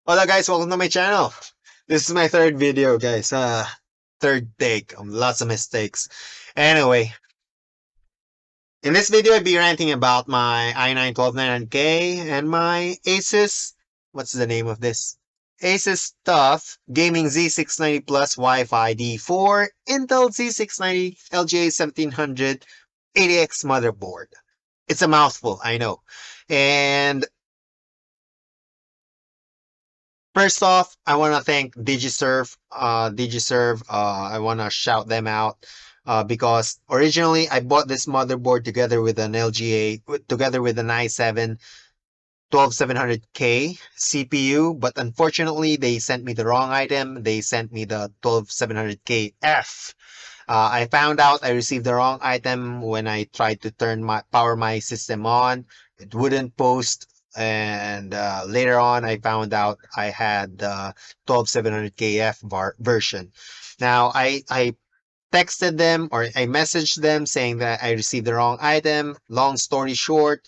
Hola guys, welcome to my channel. This is my third video, guys. Third take. Lots of mistakes. Anyway, in this video I'll be ranting about my i9-12900K and my ASUS. What's the name of this? ASUS TUF Gaming Z690 Plus Wi-Fi D4 Intel Z690 LGA 1700 80X motherboard. It's a mouthful, I know. And first off, I want to thank Digi-serv. I want to shout them out because originally I bought this motherboard together with an together with an i7 12700K CPU, but unfortunately they sent me the wrong item. They sent me the 12700KF. I found out I received the wrong item when I tried to power my system on. It wouldn't post, and later on I found out I had the 12700KF version. Now I texted them or I messaged them saying that I received the wrong item. Long story short,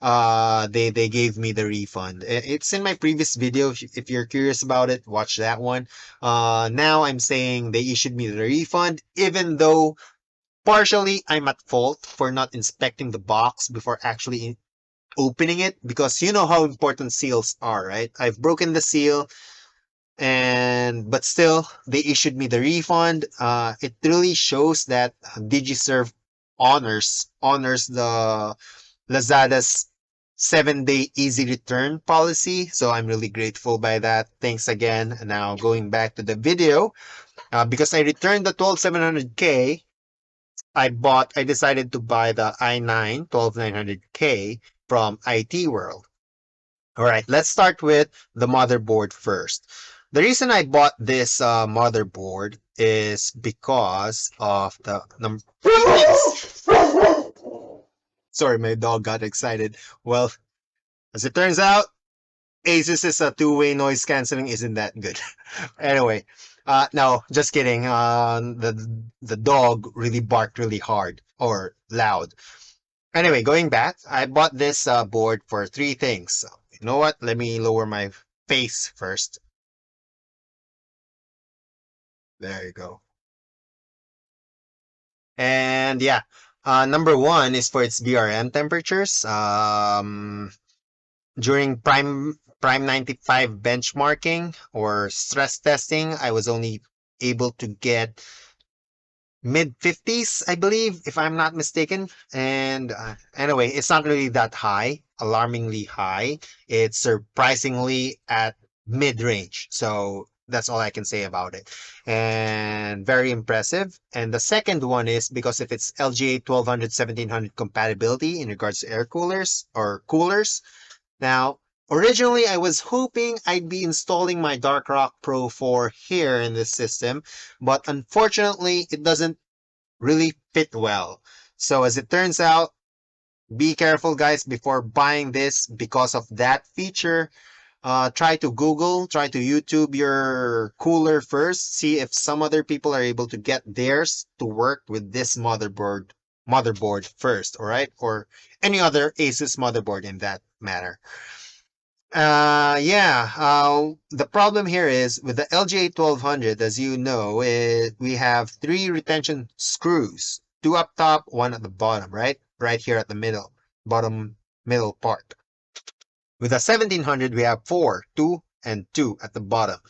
they gave me the refund. It's in my previous video. If you're curious about it, watch that one. Now I'm saying they issued me the refund, even though partially I'm at fault for not inspecting the box before actually opening it, because you know how important seals are, right? I've broken the seal, and but still they issued me the refund. It really shows that Digi-serv honors the Lazada's 7-day easy return policy. So I'm really grateful by that. Thanks again. Now going back to the video, because I returned the 12700K, I decided to buy the i9 12900K from IT World. All right, let's start with the motherboard first. The reason I bought this motherboard is because of the number. Sorry, my dog got excited. Well, as it turns out, Asus is a two-way noise canceling isn't that good. Anyway, no, just kidding. The dog really barked really hard or loud. Anyway, going back, I bought this board for three things. So, you know what? Let me lower my face first. There you go. And yeah, number one is for its BRM temperatures. During Prime 95 benchmarking or stress testing, I was only able to get mid 50s, I believe, if I'm not mistaken. And anyway, it's not really that high, alarmingly high. It's surprisingly at mid range. So that's all I can say about it. And very impressive. And the second one is because of its LGA 1200 1700 compatibility in regards to air coolers or coolers. Now, originally I was hoping I'd be installing my Dark Rock Pro 4 here in this system, but unfortunately it doesn't really fit well. So as it turns out, be careful guys before buying this because of that feature. Try to YouTube your cooler first. See if some other people are able to get theirs to work with this motherboard first, all right? Or any other Asus motherboard in that matter. The problem here is with the LGA 1200, as you know, we have three retention screws, two up top, one at the bottom, right? Right here at the bottom middle part. With the 1700, we have four, two and two at the bottom.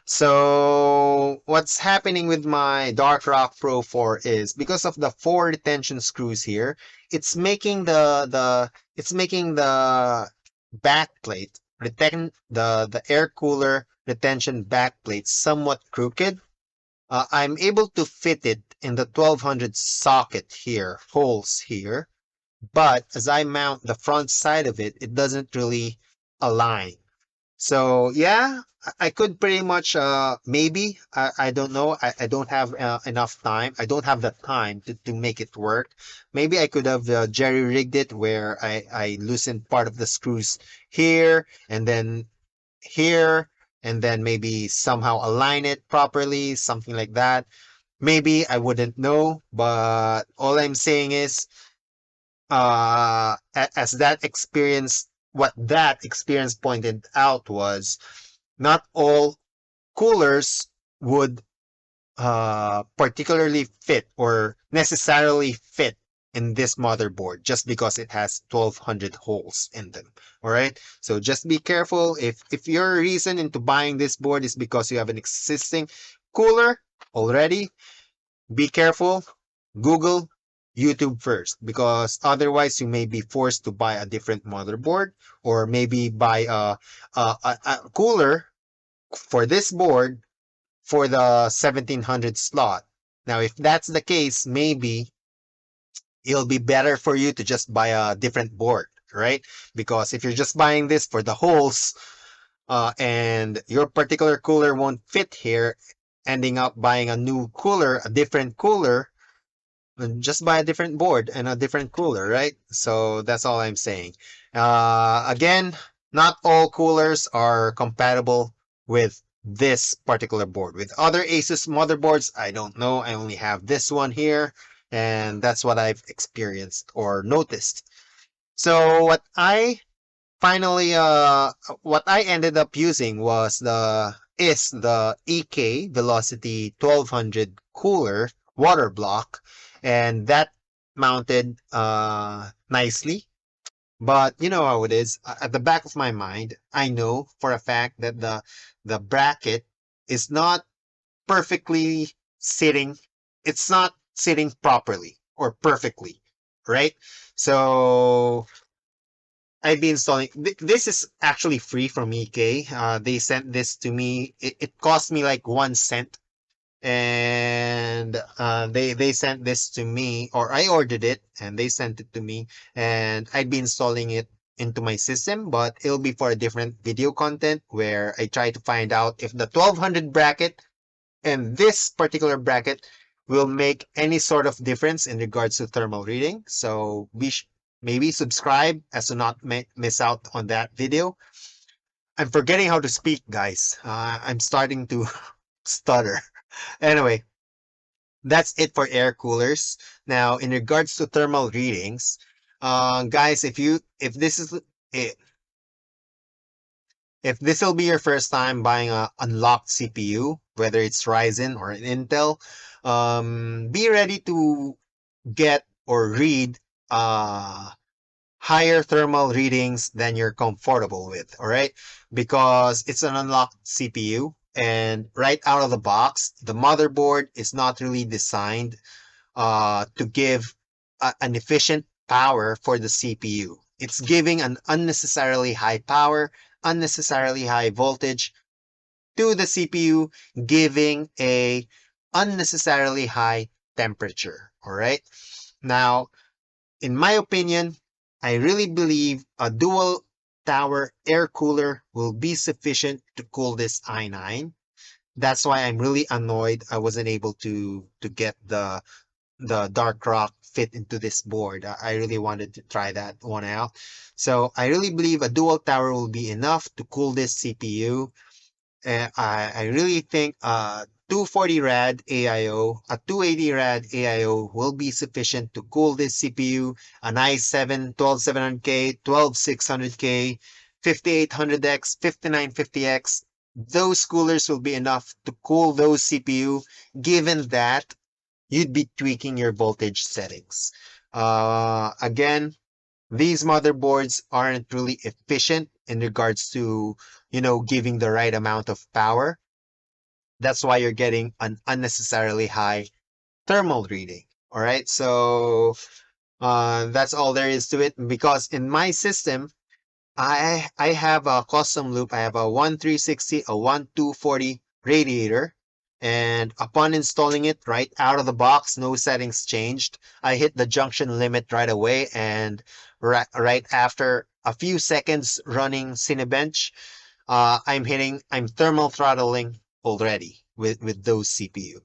So what's happening with my Dark Rock Pro 4 is because of the four retention screws here, it's making the backplate the air cooler retention backplate somewhat crooked. I'm able to fit it in the 1200 socket here, holes here, but as I mount the front side of it, it doesn't really align. So yeah, I could pretty much maybe I don't know. I don't have enough time. I don't have the time to make it work. Maybe I could have jerry rigged it where I loosened part of the screws here and then here and then maybe somehow align it properly, something like that. Maybe I wouldn't know, but all I'm saying is as that experience what that experience pointed out was not all coolers would particularly fit or necessarily fit in this motherboard just because it has 1200 holes in them. All right. So just be careful. If your reason into buying this board is because you have an existing cooler already, be careful. Google YouTube first, because otherwise you may be forced to buy a different motherboard or maybe buy a cooler for this board for the 1700 slot. Now, if that's the case, maybe it'll be better for you to just buy a different board, right? Because if you're just buying this for the holes, and your particular cooler won't fit here, ending up buying a new cooler, a different cooler, and just buy a different board and a different cooler, right? So that's all I'm saying. Again, not all coolers are compatible with this particular board. With other ASUS motherboards, I don't know. I only have this one here, and that's what I've experienced or noticed. So what I ended up using was the EK Velocity 1200 cooler water block, and that mounted nicely. But you know how it is. At the back of my mind, I know for a fact that the bracket is not perfectly sitting. It's not sitting properly or perfectly, right? So I've been installing. This is actually free from EK. They sent this to me. It cost me like 1 cent, and they sent this to me, or I ordered it and they sent it to me, and I'd be installing it into my system, but it'll be for a different video content where I try to find out if the 1200 bracket and this particular bracket will make any sort of difference in regards to thermal reading. So maybe subscribe as to not miss out on that video. I'm forgetting how to speak, guys. I'm starting to stutter. Anyway, that's it for air coolers. Now, in regards to thermal readings, guys, if this is if this will be your first time buying a unlocked CPU, whether it's Ryzen or an Intel, be ready to get or read higher thermal readings than you're comfortable with, all right? Because it's an unlocked CPU, and right out of the box, the motherboard is not really designed to give an efficient power for the CPU. It's giving an unnecessarily high power, unnecessarily high voltage to the CPU, giving a unnecessarily high temperature. All right. Now, in my opinion, I really believe a dual tower air cooler will be sufficient to cool this i9. That's why I'm really annoyed I wasn't able to get the dark rock fit into this board. I really wanted to try that one out. So I really believe a dual tower will be enough to cool this CPU. I really think 240 rad AIO, a 280 rad AIO will be sufficient to cool this CPU. An i7 12700K, 12600K, 5800X, 5950X. Those coolers will be enough to cool those CPU, given that you'd be tweaking your voltage settings. Again, these motherboards aren't really efficient in regards to, giving the right amount of power. That's why you're getting an unnecessarily high thermal reading. All right. So that's all there is to it. Because in my system, I have a custom loop. I have a 1360, a 1240 radiator. And upon installing it right out of the box, no settings changed. I hit the junction limit right away. And right after a few seconds running Cinebench, I'm thermal throttling already with those CPU.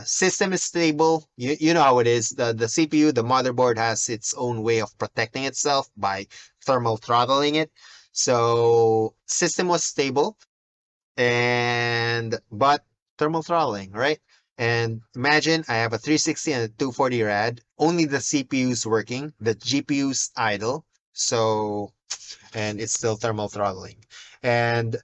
System is stable. You know how it is. The CPU, the motherboard has its own way of protecting itself by thermal throttling it. So system was stable, and but thermal throttling, right? And imagine I have a 360 and a 240 rad. Only the CPU's working, the GPU's idle. So, and it's still thermal throttling. And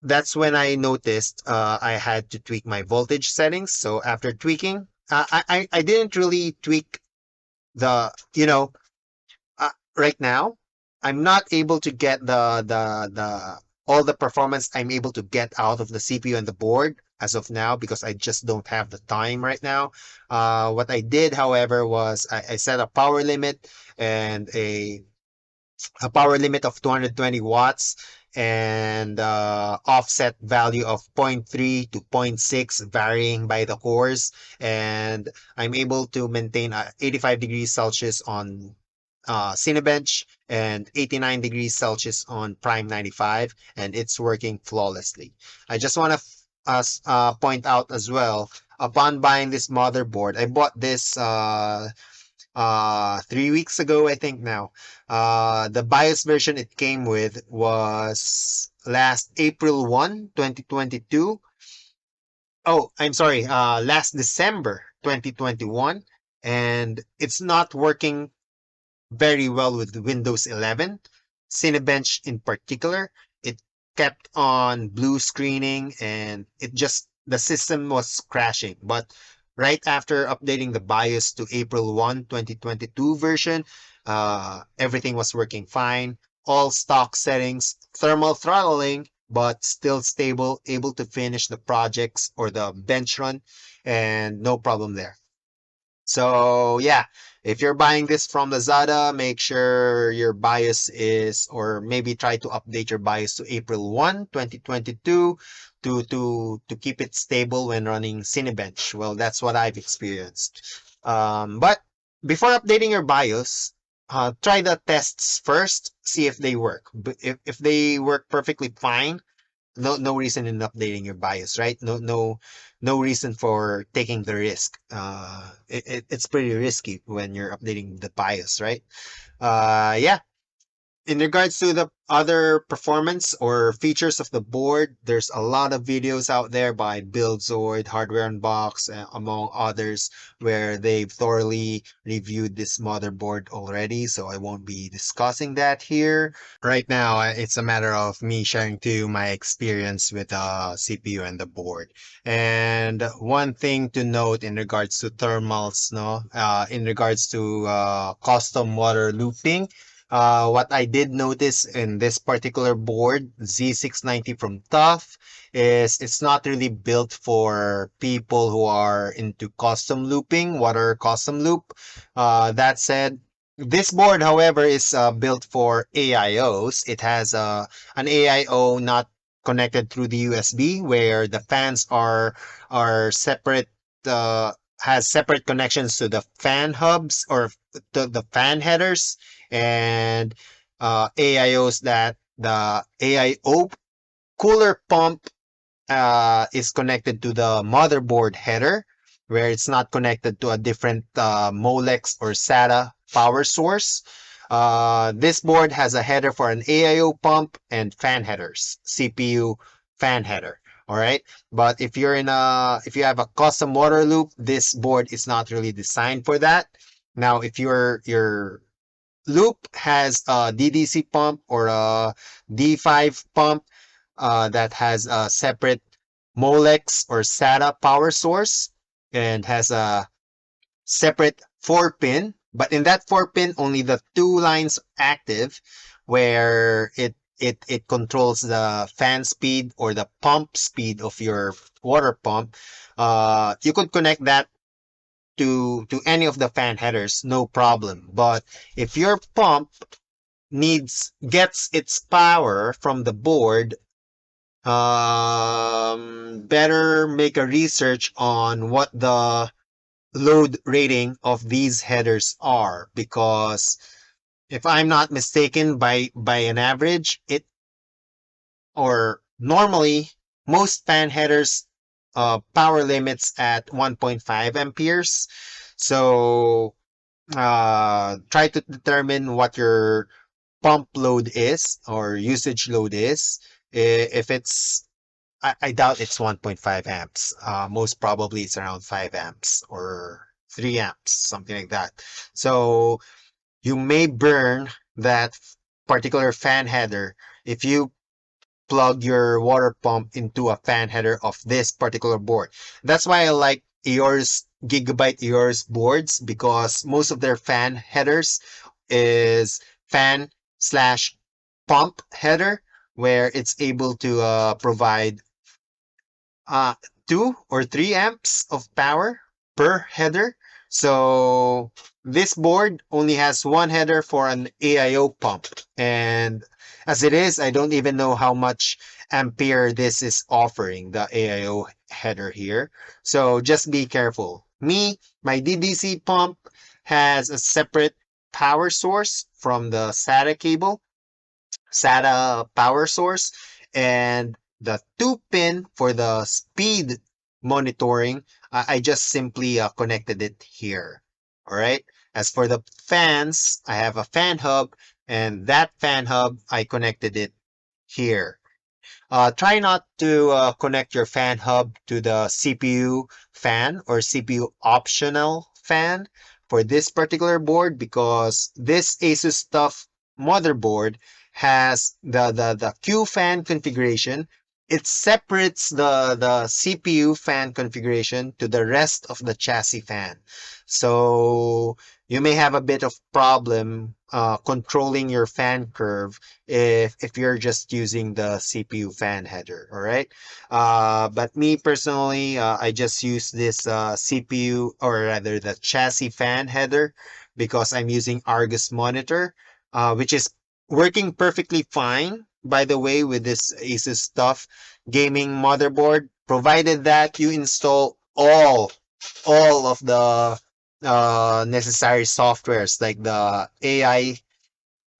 that's when I noticed I had to tweak my voltage settings. So after tweaking, I didn't really tweak the, right now, I'm not able to get the all the performance I'm able to get out of the CPU and the board as of now because I just don't have the time right now. What I did, however, was I set a power limit and a power limit of 220 watts and offset value of zero point 0.3 to zero point 0.6 varying by the cores, and I'm able to maintain 85 degrees Celsius on Cinebench and 89 degrees Celsius on Prime 95, and it's working flawlessly. I just want to point out as well, upon buying this motherboard, I bought this 3 weeks ago, I think now. The BIOS version it came with was last April 1, 2022. Oh, I'm sorry, last December 2021. And it's not working very well with Windows 11. Cinebench in particular, it kept on blue screening and the system was crashing. But right after updating the BIOS to April 1, 2022 version, everything was working fine. All stock settings, thermal throttling, but still stable, able to finish the projects or the bench run, and no problem there. So yeah, if you're buying this from Lazada, make sure your BIOS is, or maybe try to update your BIOS to April 1, 2022 to keep it stable when running Cinebench. Well, that's what I've experienced. But before updating your BIOS, try the tests first, see if they work. If they work perfectly fine, no reason in updating your BIOS, right? No reason for taking the risk. It's pretty risky when you're updating the BIOS, right? Yeah. In regards to the other performance or features of the board, there's a lot of videos out there by BuildZord, Hardware Unbox, among others, where they've thoroughly reviewed this motherboard already. So I won't be discussing that here. Right now, it's a matter of me sharing to you my experience with the CPU and the board. And one thing to note in regards to thermals, no, in regards to custom water looping, what I did notice in this particular board, Z690 from TUF, is it's not really built for people who are into custom looping, water custom loop. That said, this board, however, is built for AIOs. It has an AIO not connected through the USB, where the fans are separate. Has separate connections to the fan hubs or to the fan headers, and AIOs that the AIO cooler pump is connected to the motherboard header, where it's not connected to a different Molex or SATA power source. This board has a header for an AIO pump and fan headers, CPU fan header. All right. But if you have a custom water loop, this board is not really designed for that. Now, if your loop has a DDC pump or a D5 pump, that has a separate Molex or SATA power source and has a separate 4-pin. But in that 4-pin, only the two lines active, where it controls the fan speed or the pump speed of your water pump. You could connect that to any of the fan headers, no problem. But if your pump gets its power from the board, better make a research on what the load rating of these headers are, because if I'm not mistaken, by an average, it or normally most fan headers power limits at 1.5 amperes. So try to determine what your pump load is or usage load is. If it's I doubt it's 1.5 amps. Most probably it's around 5 amps or 3 amps, something like that. So you may burn that particular fan header if you plug your water pump into a fan header of this particular board. That's why I like Eor's Gigabyte Eor's boards, because most of their fan headers is fan slash pump header, where it's able to provide uh, 2 or 3 amps of power per header. So this board only has one header for an AIO pump. And as it is, I don't even know how much ampere this is offering, the AIO header here. So just be careful. My DDC pump has a separate power source from the SATA cable. SATA power source, and the 2 pin for the speed monitoring, I just simply connected it here. All right. As for the fans, I have a fan hub, and that fan hub, I connected it here. Try not to connect your fan hub to the CPU fan or CPU optional fan for this particular board, because this ASUS TUF motherboard has the Q fan configuration. It separates the CPU fan configuration to the rest of the chassis fan. So you may have a bit of problem controlling your fan curve if you're just using the CPU fan header, all right? But me personally, I just use this CPU, or rather the chassis fan header, because I'm using Argus monitor, which is working perfectly fine, by the way, with this Asus Stuff gaming motherboard, provided that you install all of the necessary softwares like the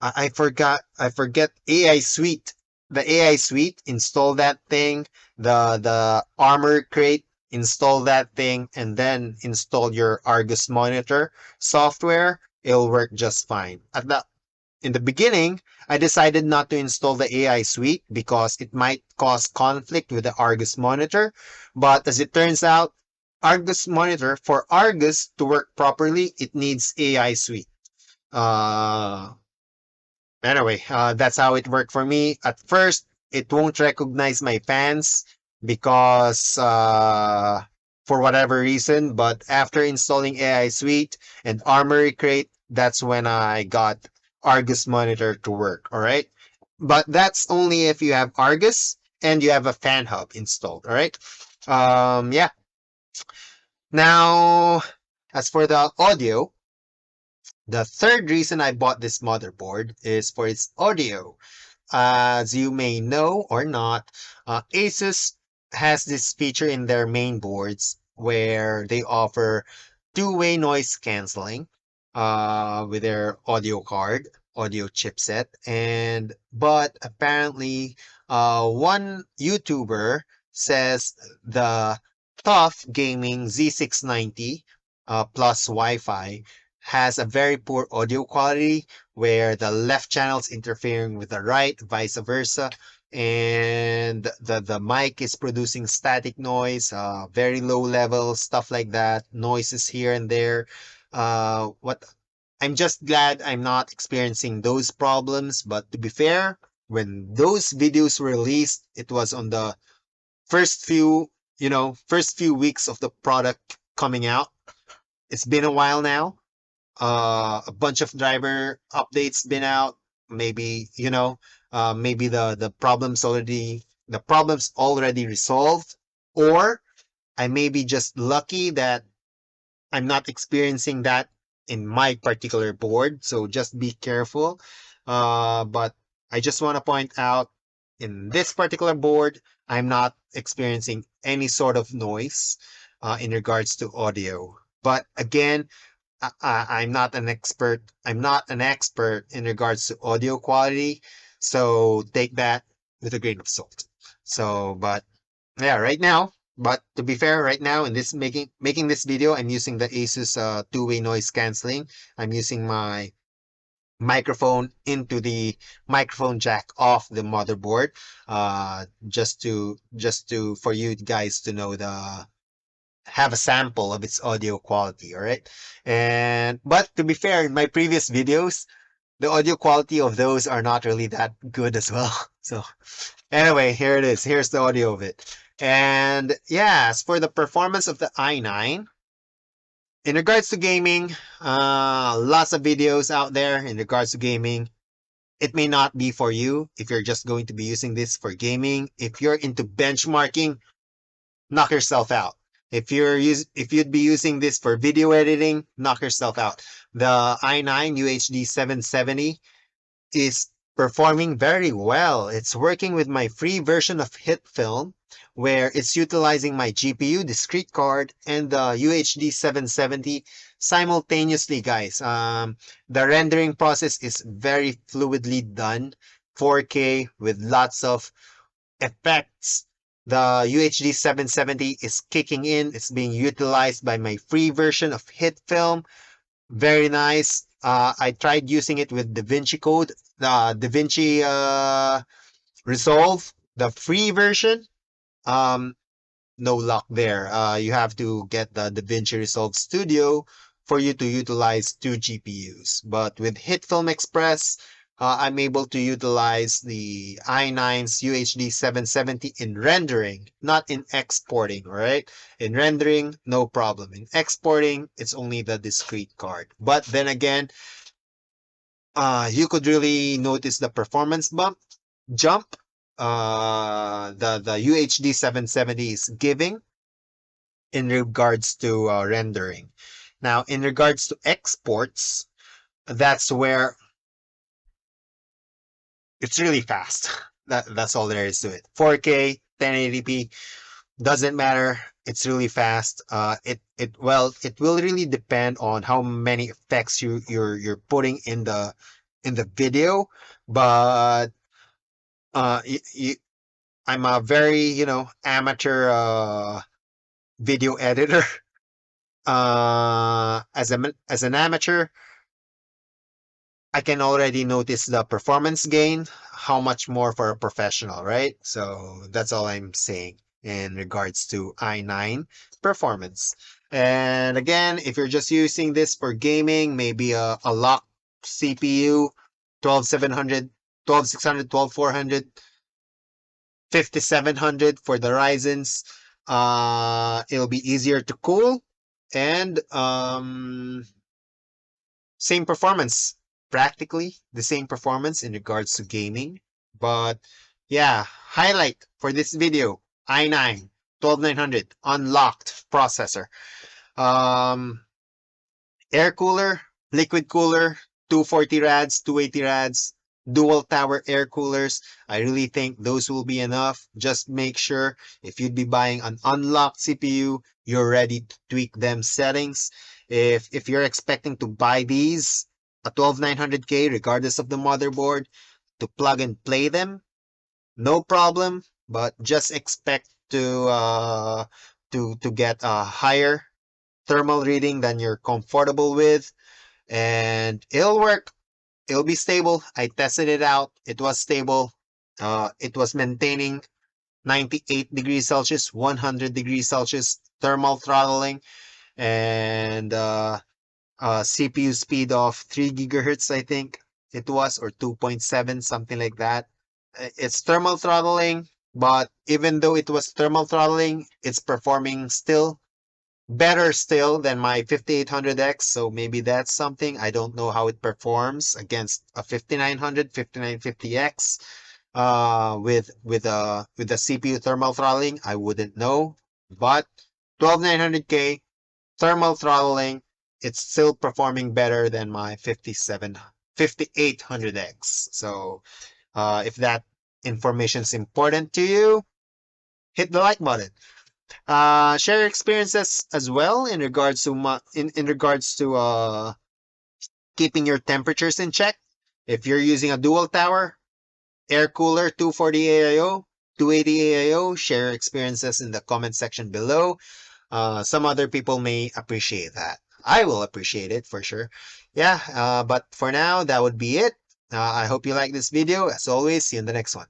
I forget AI Suite. The AI Suite, install that thing. The Armor Crate, install that thing, and then install your Argus Monitor software. It'll work just fine. In the beginning, I decided not to install the AI Suite because it might cause conflict with the Argus Monitor. But as it turns out, Argus Monitor, for Argus to work properly, it needs AI Suite. Uh, Anyway, that's how it worked for me. At first, it won't recognize my fans because for whatever reason, but after installing AI Suite and Armory Crate, that's when I got Argus Monitor to work, all right? But that's only if you have Argus and you have a fan hub installed, all right? Yeah. Now, as for the audio, the third reason I bought this motherboard is for its audio. As you may know or not, ASUS has this feature in their main boards where they offer two-way noise canceling with their audio card, audio chipset, and but apparently one YouTuber says the TUF Gaming Z690 plus Wi-Fi has a very poor audio quality, where the left channel's interfering with the right, vice versa. And the mic is producing static noise, very low level, stuff like that, noises here and there. What I'm just glad I'm not experiencing those problems. But to be fair, when those videos were released, it was on the first few, first few weeks of the product coming out. It's been a while now. A bunch of driver updates been out. Maybe maybe the problems already resolved, or I may be just lucky that I'm not experiencing that in my particular board. So just be careful. But I just want to point out, in this particular board, I'm not experiencing any sort of noise in regards to audio. But again, I'm not an expert. I'm not an expert in regards to audio quality, so take that with a grain of salt. So, but yeah, right now. But to be fair, right now in this making this video, I'm using the ASUS two-way noise canceling. I'm using my microphone into the microphone jack off the motherboard, just to for you guys to know the have a sample of its audio quality, all right? And but to be fair, in my previous videos, the audio quality of those are not really that good as well. So Anyway, here it is. Here's the audio of it. And yeah, as for the performance of the i9, in regards to gaming, lots of videos out there in regards to gaming. It may not be for you if you're just going to be using this for gaming. If you're into benchmarking, knock yourself out. If you'd be using this for video editing, knock yourself out. The i9 UHD 770 is performing very well. It's working with my free version of HitFilm, where it's utilizing my GPU, discrete card, and the UHD 770 simultaneously, guys. The rendering process is very fluidly done, 4K with lots of effects. The UHD 770 is kicking in. It's being utilized by my free version of HitFilm. Very nice. I tried using it with DaVinci Code, DaVinci Resolve, the free version. Um, no luck there. You have to get the DaVinci Resolve Studio for you to utilize two GPUs. But with HitFilm Express, I'm able to utilize the i9's UHD 770 in rendering, not in exporting, all right? In rendering, no problem. In exporting, it's only the discrete card. But then again, you could really notice the performance jump the UHD 770 is giving in regards to rendering. Now, in regards to exports, that's where it's really fast. That's all there is to it. 4K, 1080p, doesn't matter. It's really fast. It will really depend on how many effects you're putting in the video, but uh, y y I'm a very, amateur video editor. As an amateur, I can already notice the performance gain. How much more for a professional, right? So that's all I'm saying in regards to i9 performance. And again, if you're just using this for gaming, maybe a locked CPU, 12700, 12600, 12400, 5700 for the Ryzen's. It'll be easier to cool and same performance, practically the same performance in regards to gaming. But yeah, highlight for this video, i9 12900 unlocked processor. Um, Air cooler, liquid cooler, 240 rads, 280 rads, dual tower air coolers. I really think those will be enough. Just make sure if you'd be buying an unlocked CPU, you're ready to tweak them settings. If you're expecting to buy these, a 12900K, regardless of the motherboard, to plug and play them, no problem. But just expect to get a higher thermal reading than you're comfortable with, and it'll work. It'll be stable. I tested it out. It was stable. It was maintaining 98 degrees Celsius, 100 degrees Celsius thermal throttling, and CPU speed of 3 gigahertz, I think it was, or 2.7, something like that. It's thermal throttling, but even though it was thermal throttling, it's performing still better still than my 5800X, so maybe that's something. I don't know how it performs against a 5900, 5950X with the CPU thermal throttling. I wouldn't know, but 12900K thermal throttling, it's still performing better than my 5800X. So if that information is important to you, hit the like button. Share your experiences as well in regards to in regards to keeping your temperatures in check. If you're using a dual tower air cooler, 240 AIO, 280 AIO, share your experiences in the comment section below. Some other people may appreciate that. I will appreciate it for sure. Yeah, but for now, that would be it. I hope you like this video. As always, see you in the next one.